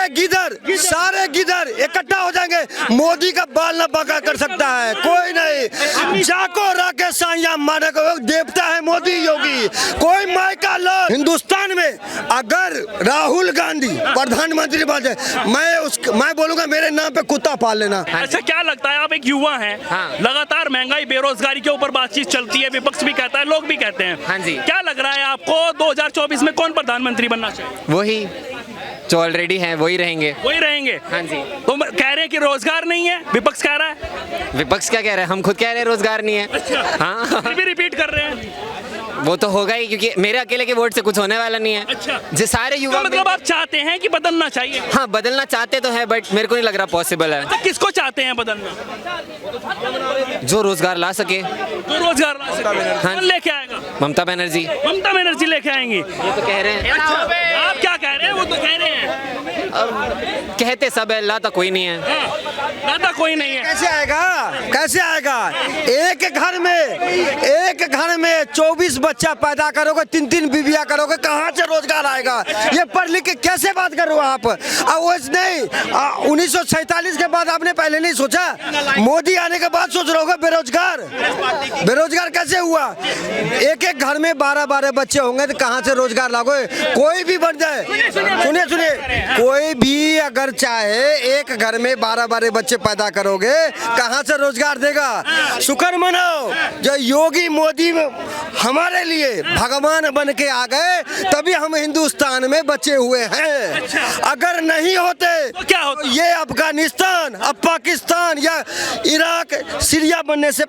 सारे गिदर इकट्ठा हो जाएंगे, मोदी का बाल न बांका कर सकता है कोई नहीं। जाको राके साइया माने को देवता है मोदी योगी, कोई माय का लॉ। हिंदुस्तान में अगर राहुल गांधी प्रधानमंत्री बने, मैं बोलूंगा मेरे नाम पे कुत्ता पाल लेना। अच्छा, क्या लगता है, आप एक युवा हैं, लगातार महंगाई बेरोजगारी के ऊपर बातचीत चलती है, विपक्ष भी कहता है, लोग भी कहते हैं, हाँ जी, क्या लग रहा है आपको 2024 में कौन प्रधानमंत्री बनना चाहिए? वही जो ऑलरेडी हैं वही रहेंगे। वही रहेंगे। हाँ जी। तो कह रहे हैं कि रोजगार नहीं है, विपक्ष कह रहा है। विपक्ष क्या कह रहे हैं, हम खुद कह रहे हैं रोजगार नहीं है। अच्छा, हाँ फिर भी रिपीट कर रहे हैं। वो तो होगा ही, क्योंकि मेरे अकेले के वोट से कुछ होने वाला नहीं है। अच्छा, जो सारे युवा मतलब आप चाहते हैं कि बदलना चाहिए? हाँ, बदलना चाहते तो है, बट मेरे को नहीं लग रहा पॉसिबल है। अच्छा, किसको चाहते हैं बदलना? जो रोजगार ला सके। जो रोजगार ला सके। हाँ। कौन लेके आएगा? ममता बनर्जी। ममता बनर्जी लेके आएंगी, ये तो कह रहे हैं। अच्छा, आप क्या कह रहे हैं? वो तो कह रहे हैं। अब कहते सब है, लाता कोई नहीं है। लाता कोई नहीं है। कैसे आएगा, कैसे आएगा? एक घर में 24 बच्चा पैदा करोगे, 3 बीबियां करोगे, कहाँ से रोजगार आएगा? ये पढ़ लिख के कैसे बात कर रहे हो आप? वो नहीं 1947 के बाद आपने पहले नहीं सोचा? मोदी आने के बाद सोच रहे होगा बेरोजगार कैसे हुआ? एक घर में 12 बच्चे होंगे तो कहाँ से रोजगार लागोगे? कोई भी बन जाए, सुनिए, कोई भी अगर चाहे एक घर में 12 बच्चे पैदा करोगे, कहाँ से रोजगार देगा? शुक्र मनाओ जो योगी मोदी हमारे लिए भगवान बन के आ गए, तभी हम हिंदुस्तान में बचे हुए हैं। अगर नहीं होते तो क्या होता? ये अफगानिस्तान, अब पाकिस्तान या इराक, सीरिया बनने से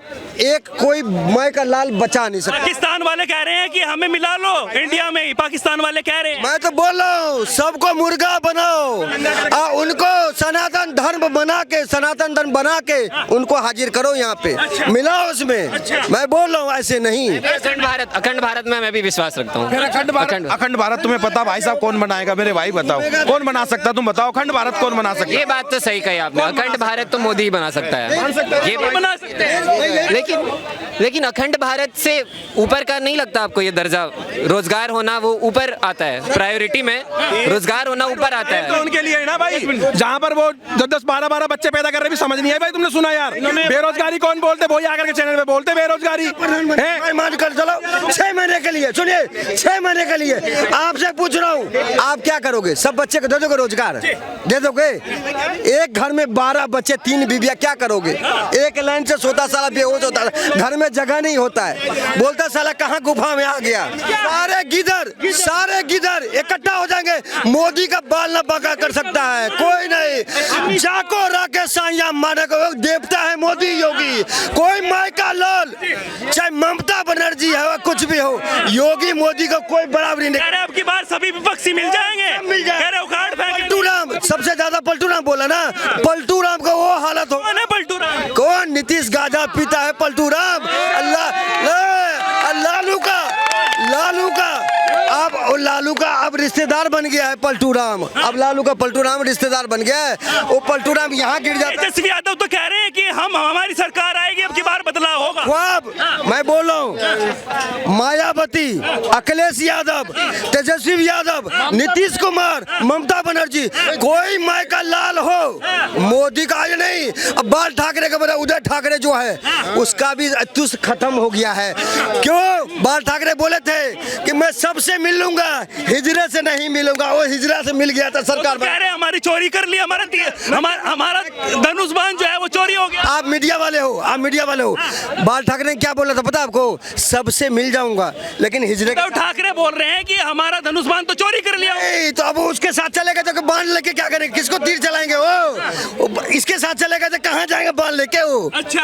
एक कोई माय का लाल बचा नहीं सकता। पाकिस्तान वाले कह रहे हैं कि हमें मिला लो इंडिया में ही, पाकिस्तान वाले कह रहे हैं। मैं तो बोल रहा हूँ सबको मुर्गा बनाओ, उनको सनातन धर्म बना के उनको हाजिर करो यहाँ पे, मिलाओ उसमें। मैं बोल रहा हूँ ऐसे नहीं। अखंड भारत में मैं भी विश्वास रखता हूँ। अखंड भारत तुम्हें पता भाई साहब कौन बनाएगा? मेरे भाई बताओ कौन बना सकता? तुम बताओ अखंड भारत कौन बना सकता? ये बात तो सही कही आपने, अखंड भारत तो मोदी ही बना सकता है। ये बना सकते हैं, लेकिन अखंड भारत से ऊपर का नहीं लगता आपको ये दर्जा? रोजगार होना वो ऊपर आता है, प्रायोरिटी में रोजगार होना ऊपर आता है। तो उनके लिए है ना भाई, जहाँ पर वो 10-12 बच्चे पैदा कर रहे, भी समझ नहीं है भाई। तुमने सुना यार बेरोजगारी कौन बोलते? वही आकर के चैनल पे बोलते बेरोजगारी है। मान कर चलो 6 महीने के लिए, सुनिए 6 महीने के लिए आपसे पूछ रहा हूँ, आप क्या करोगे? सब बच्चे को दे दोगे रोजगार? दे दोगे? एक घर में 12 बच्चे 3 बीबियां, क्या करोगे? एक लाइन से सोता साला बेहोश होता है, घर में जगह नहीं होता है, बोलता साला कहाँ गुफा में आ गया। सारे गिदर इकट्ठा हो जाएंगे, मोदी का बाल न बांका कर सकता है कोई नहीं। जाको राके साइया माने को देवता है मोदी योगी, कोई माय का लाल, चाहे ममता बनर्जी है कुछ भी हो, योगी मोदी का कोई बराबरी नहीं। अब की बार सभी विपक्षी मिल जाएंगे, उखाड़ फेंकेंगे। पलटू राम सबसे ज्यादा, पलटू राम बोला ना, पलटू राम का वो हालत हो। पलटू राम कौन? नीतीश गांजा पीता है पलटू राम। लालू का अब रिश्तेदार बन गया है पलटू राम। अब लालू का पलटू राम रिश्तेदार बन गया है। वो पलटू राम यहाँ गिर जाता है। तेजस्वी यादव तो कह रहे हैं कि हमारी सरकार आएगी, अब की बार बदलाव होगा। मैं बोल रहा हूँ मायावती, अखिलेश यादव, तेजस्वी यादव, नीतीश कुमार, ममता बनर्जी, कोई माय का लाल हो, मोदी का आज नहीं। अब बाल ठाकरे का बता, उदय ठाकरे जो है उसका भी तुस खत्म हो गया है। क्यों? बाल ठाकरे बोले थे कि मैं सबसे मिल लूंगा, हिजरा से नहीं मिलूंगा। वो हिजरा से मिल गया था सरकार। कह रहे हमारी चोरी कर ली, हमारा धनुष बाण जो है वो चोरी हो गया। आप मीडिया वाले हो, बाल ठाकरे ने क्या बोला था पता आपको? सबसे मिल जाऊंगा, लेकिन हिजरे ठाकरे बोल रहे हैं कि हमारा धनुष बाण तो चोरी कर लिया। तो अब उसके साथ चलेगा तो बाण लेके क्या करेंगे? किसको तीर चलाएंगे? वो इसके साथ चलेगा तो कहाँ जाएंगे बाण लेके? वो अच्छा,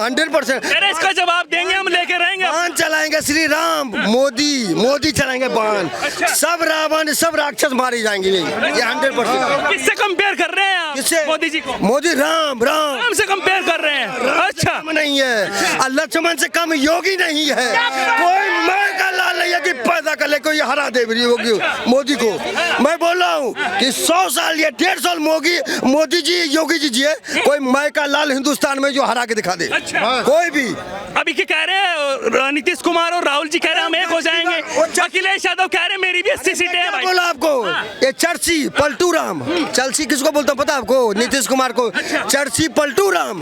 100% इसका जवाब देंगे, हम लेके रहेंगे। बाण चलाएंगे श्री राम, मोदी चलाएंगे बाण। सब रावण, सब राक्षस मारे जाएंगे, ये 100%। किससे कंपेयर कर रहे हैं आप? आप किससे? मोदी जी को मोदी राम राम राम से कंपेयर कर रहे हैं। अच्छा कम नहीं है और लक्ष्मण से कम योगी नहीं है। कोई मैं का लाल नहीं है कि पैदा कर ले कोई हरा दे योगी मोदी को। मैं बोल रहा हूँ कि 100 साल या 150 साल मोदी जी योगी जी जिए, कोई मैं का लाल हिंदुस्तान में जो हरा के दिखा दे। अच्छा। कोई भी अभी क्या कह रहे हैं नीतीश कुमार और राहुल जी कह रहे हैं हम एक हो जाएंगे, अखिलेश यादव कह रहे हैं मेरी भी 80 सीटें हैं भाई। बोला आपको ये चर्ची पलटू राम, चर्ची किसको बोलता हूँ पता आपको? नीतीश कुमार को। चर्ची पलटू राम,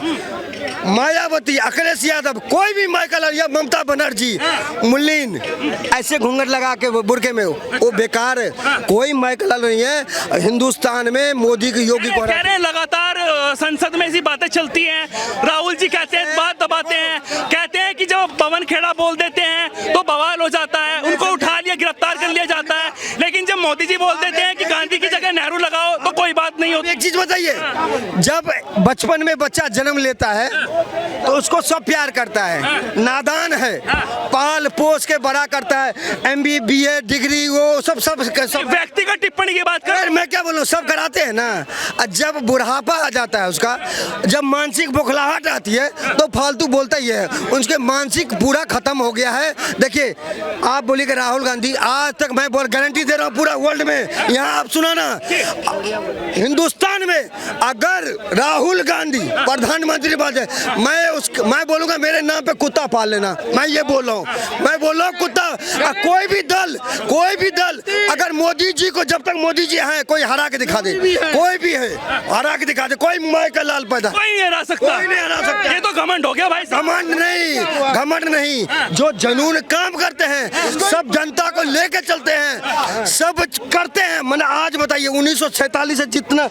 मायावती, अखिलेश यादव, कोई भी माइकल या ममता बनर्जी, मुल्लिन ऐसे घूंघट लगा के बुरके में वो बेकार है। कोई माइकल नहीं है हिंदुस्तान में मोदी की योगी को। कह रहे हैं लगातार संसद में ऐसी बातें चलती हैं, राहुल जी कहते हैं बात दबाते हैं, कहते हैं कि जब पवन खेड़ा बोल देते हैं तो बवाल हो जाता है, उनको उठा लिया गिरफ्तार कर लिया जाता है, लेकिन जब मोदी जी बोल देते हैं कि गांधी की जगह नेहरू लगाओ तो कोई बात नहीं होती। एक चीज बताइए, जब बचपन में बच्चा जन्म लेता है तो उसको सब प्यार करता है, नादान है, पाल पोस के बड़ा करता है, MBA BA डिग्री वो सब व्यक्तिगत टिप्पणी की बात कर, मैं क्या बोलूं, सब कराते हैं ना। और जब बुढ़ापा आ जाता है उसका, जब मानसिक बुखलाहट आती है तो फालतू बोलता ही है, उसके मानसिक पूरा खत्म हो गया है। देखिए आप बोलिए कि राहुल गांधी, आज तक मैं गारंटी दे रहा हूँ पूरा वर्ल्ड में, यहाँ आप सुना ना, हिंदुस्तान में अगर राहुल गांधी प्रधानमंत्री बन जाए, मैं बोलूंगा मेरे नाम पे कुत्ता पाल लेना। मैं ये बोल रहा हूँ, मैं बोल रहा हूँ कुत्ता। कोई भी दल अगर मोदी जी को, जब तक मोदी जी हैं, कोई हरा के दिखा दे, कोई भी है हरा के दिखा दे, कोई माई का लाल पैदा कोई नहीं हरा सकता, कोई नहीं हरा सकता। ये तो घमंड हो गया भाई। घमंड नहीं, जो जनून काम करते हैं, सब जनता को लेके चलते हैं, सब करते हैं। मैंने आज बताइए 1947 से जितना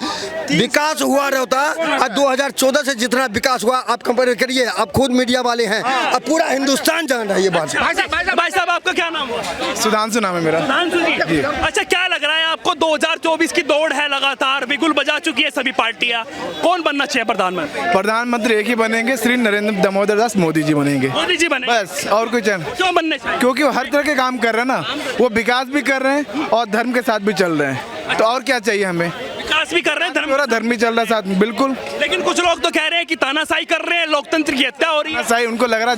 विकास हुआ रहता और 2014 से जितना विकास हुआ, आप कंपेयर करिए, आप खुद मीडिया वाले हैं, अब पूरा हिंदुस्तान जान रहा है ये बात। भाई साहब आपका क्या नाम हुआ? सुधांशु नाम है मेरा। सुधांशु जी। अच्छा क्या लग रहा है आपको, 2024 की दौड़ है लगातार, बिगुल बजा चुकी है सभी पार्टियां, कौन बनना चाहिए प्रधानमंत्री? प्रधानमंत्री एक ही बनेंगे, श्री नरेंद्र दामोदर दास मोदी जी बनेंगे। मोदी जी बने बस, और कुछ क्यों बनने चाहिए? क्योंकि वो हर तरह के काम कर रहे हैं ना, वो विकास भी कर रहे हैं और धर्म के साथ भी चल रहे हैं, तो और क्या चाहिए हमें? विकास भी कर रहे हैं, धर्म भी चल रहा है साथ में, बिल्कुल। लेकिन कुछ लोग तो कह रहे हैं कि तानाशाही कर रहे हैं, लोकतंत्र की हत्या हो रही है। तानाशाही उनको लग रहा है,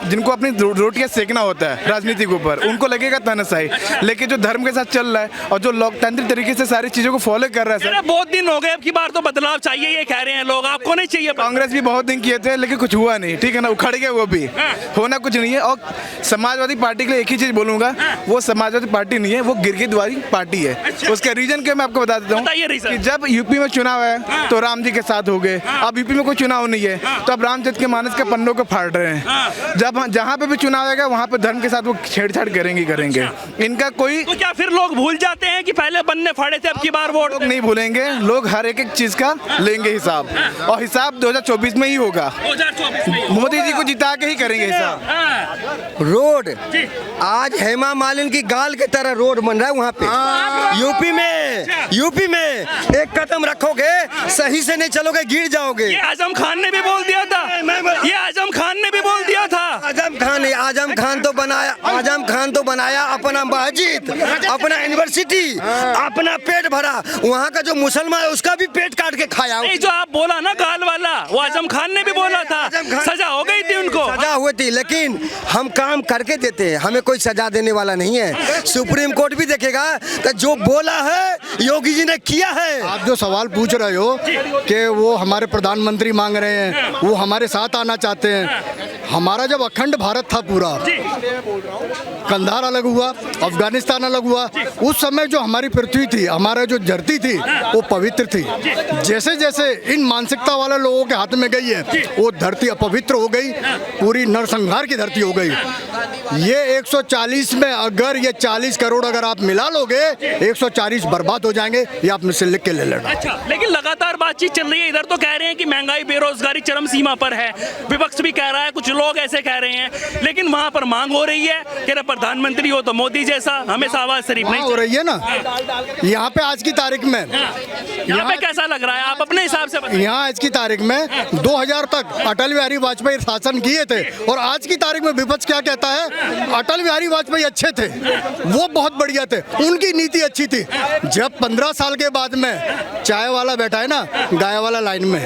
जिनको अपनी रोटियां सेकना होता है राजनीति के ऊपर, उनको लगेगा तानाशाही। लेकिन जो धर्म के साथ चल रहा है और जो लोकतांत्रिक तरीके से सारी चीजों को फॉलो कर रहा है सर, बहुत दिन हो गए, अब की बार तो बदलाव चाहिए ये कह रहे हैं लोग, आपको नहीं चाहिए? कांग्रेस भी बहुत दिन किए थे लेकिन कुछ हुआ नहीं, ठीक है ना, उखड़ गए वो भी, होना कुछ नहीं है। और समाजवादी पार्टी के लिए एक ही चीज बोलूंगा, वो समाजवादी पार्टी नहीं है, वो गिरगिटवादी पार्टी है। उसका रीजन क्या मैं आपको बता देता हूँ। जब यूपी में चुनाव है तो राम जी के साथ हो गए, अब यूपी में कोई चुनाव नहीं है तो अब रामचंद्र के मानस के पन्नों को फाड़ रहे हैं। जब जहाँ पे भी चुनाव आएगा वहाँ पे धर्म के साथ वो छेड़छाड़ करेंगे। इनका कोई, तो क्या फिर लोग भूल जाते हैं कि पहले बनने फाड़े थे, अब की बार वोट नहीं भूलेंगे लोग, हर एक चीज का लेंगे हिसाब, और हिसाब 2024 में ही होगा। 2024 में मोदी जी को जिता के ही करेंगे हिसाब। रोड आज हेमा मालिनी की गाल की तरह रोड बन रहा है वहाँ पे। यूपी में एक कदम रखोगे सही से नहीं चलोगे, गिर जाओगे। ये आजम खान ने भी बोल दिया था, आजम खान तो बनाया अपना मस्जिद, अपना यूनिवर्सिटी, अपना पेट भरा, वहाँ का जो मुसलमान है उसका भी पेट काट के खाया। नहीं, जो आप बोला ना गाल वाला, वो आजम खान ने भी बोला था, सजा हो गई थी उनको, सजा हुई थी, लेकिन हम काम करके देते हैं, हमें कोई सजा देने वाला नहीं है। सुप्रीम कोर्ट भी देखेगा कि जो बोला है योगी जी ने किया है। आप जो सवाल पूछ रहे हो कि वो हमारे प्रधानमंत्री मांग रहे हैं, वो हमारे साथ आना चाहते हैं, हमारा जब अखंड भारत था पूरा, कंधार अलग हुआ, अफगानिस्तान अलग हुआ, उस समय जो हमारी पृथ्वी थी, हमारा जो धरती थी वो पवित्र थी। जैसे जैसे इन मानसिकता वाले लोगों के हाथ में गई है वो धरती अपवित्र हो गई, पूरी नरसंहार की धरती हो गई। ये 140 में अगर ये 40 करोड़ अगर आप मिला लोगे, 140 बर्बाद हो जाएंगे, ये आप मुझसे लिख के ले लेना। अच्छा, लेकिन लगातार बातचीत चल रही है, इधर तो कह रहे हैं कि महंगाई बेरोजगारी चरम सीमा पर है, विपक्ष भी कह रहा है, कुछ लोग ऐसे कह रहे हैं, लेकिन वहाँ पर मांग हो रही है कि प्रधानमंत्री हो तो मोदी जैसा, हमेशा आवाज शरीफ नहीं हो रही है ना। यहाँ पे आज की तारीख में, यहाँ पे कैसा लग रहा है, आप अपने हिसाब से बताइए। यहाँ आज की तारीख में 2000 तक अटल बिहारी वाजपेयी शासन किए थे, और आज की तारीख में विपक्ष क्या कहता है अटल बिहारी वाजपेयी अच्छे थे, वो बहुत बढ़िया थे, उनकी नीति अच्छी थी। जब 15 साल के बाद में चाय वाला बैठा है ना गाय वाला लाइन में,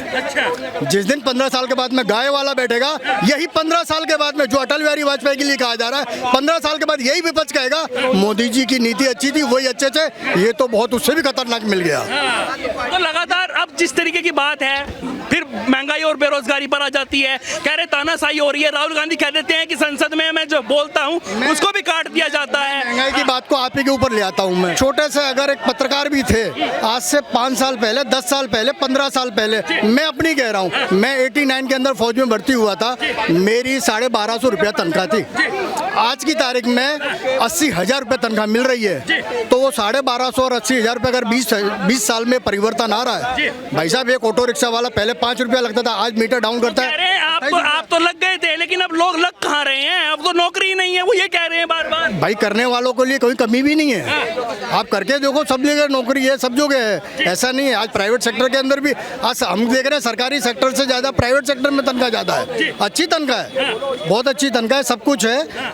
जिस दिन 15 साल के बाद में गाय वाला बैठेगा, यही 15 साल के बाद में जो अटल बिहारी वाजपेयी के लिए कहा जा रहा है, 15 साल के बाद यही विपक्ष कहेगा मोदी जी की नीति अच्छी थी, वही अच्छे थे, ये तो बहुत उससे भी खतरनाक मिल गया। तो लगातार अब जिस तरीके की बात है फिर महंगाई और बेरोजगारी पर आ जाती है, कह रहे तानाशाही हो रही है। राहुल गांधी कह देते हैं कि संसद में मैं जो बोलता हूं उसको भी काट दिया जाता है। महंगाई की बात को आप ही के ऊपर ले आता हूं मैं। छोटे से अगर एक पत्रकार भी थे, आज से 5 साल पहले, 10 साल पहले, 15 साल पहले, मैं अपनी कह रहा हूं, मैं 89 के अंदर फौज में भर्ती हुआ था, मेरी 1250 रुपया तनख्वाह थी। आज की तारीख में 80,000 रुपये तनख्वाह मिल रही है, तो वो 1250 और 80,000 रुपये अगर 20 साल में परिवर्तन आ रहा है। भाई साहब, एक ऑटो रिक्शा वाला पहले 5 रुपया लगता था, आज मीटर डाउन करता है। अरे आप तो लग गए थे, लेकिन अब लोग लग कहाँ रहे हैं? अब तो नौकरी ही नहीं है, वो ये कह रहे हैं बार बार। भाई करने वालों के लिए कोई कमी भी नहीं है, आप करके देखो, सब जगह नौकरी है, सब जगह है, ऐसा नहीं है। आज प्राइवेट सेक्टर के अंदर भी आज हम देख रहे हैं सरकारी सेक्टर से ज़्यादा प्राइवेट सेक्टर में तनख्वाह ज़्यादा है, अच्छी तनख्वाह है, बहुत अच्छी तनख्वाह है, सब कुछ है।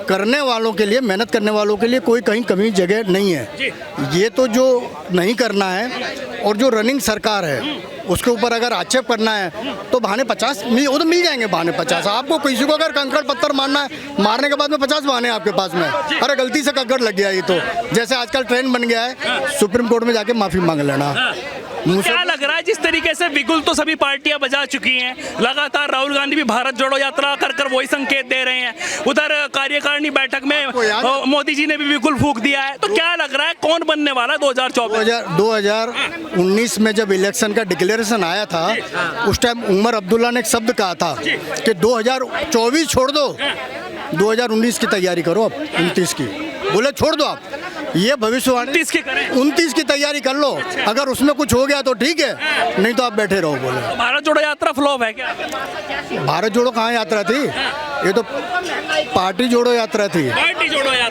करने वालों के लिए, मेहनत करने वालों के लिए कोई कहीं कमी जगह नहीं है। ये तो जो नहीं करना है और जो रनिंग सरकार है उसके ऊपर अगर आक्षेप करना है तो बहाने 50 वो तो मिल जाएंगे, बहाने 50। आपको किसी को अगर कंकड़ पत्थर मारना है, मारने के बाद में 50 बहाने आपके पास में। अरे गलती से कंकड़ लग गया, ये तो जैसे आजकल ट्रेंड बन गया है, सुप्रीम कोर्ट में जाके माफी मांग लेना। क्या लग रहा है जिस तरीके से बिगुल तो सभी पार्टियां बजा चुकी हैं, लगातार राहुल गांधी भी भारत जोड़ो यात्रा कर वही संकेत दे रहे हैं, उधर कार्यकारिणी बैठक में मोदी जी ने भी बिगुल फूंक दिया है, तो क्या लग रहा है कौन बनने वाला है 2019 में जब इलेक्शन का डिक्लेरेशन आया था, उस टाइम उमर अब्दुल्ला ने एक शब्द कहा था कि 2024 छोड़ दो, 2019 की तैयारी करो, अब 29 की बोले छोड़ दो आप, ये भविष्यवाणी 29 की तैयारी कर लो, अगर उसमें कुछ हो गया तो ठीक है, नहीं तो आप बैठे रहो। बोले भारत जोड़ो यात्रा फ्लॉप है क्या? भारत जोड़ो कहाँ यात्रा थी, ये तो पार्टी जोड़ो यात्रा थी। पार्टी जोड़ो यात्रा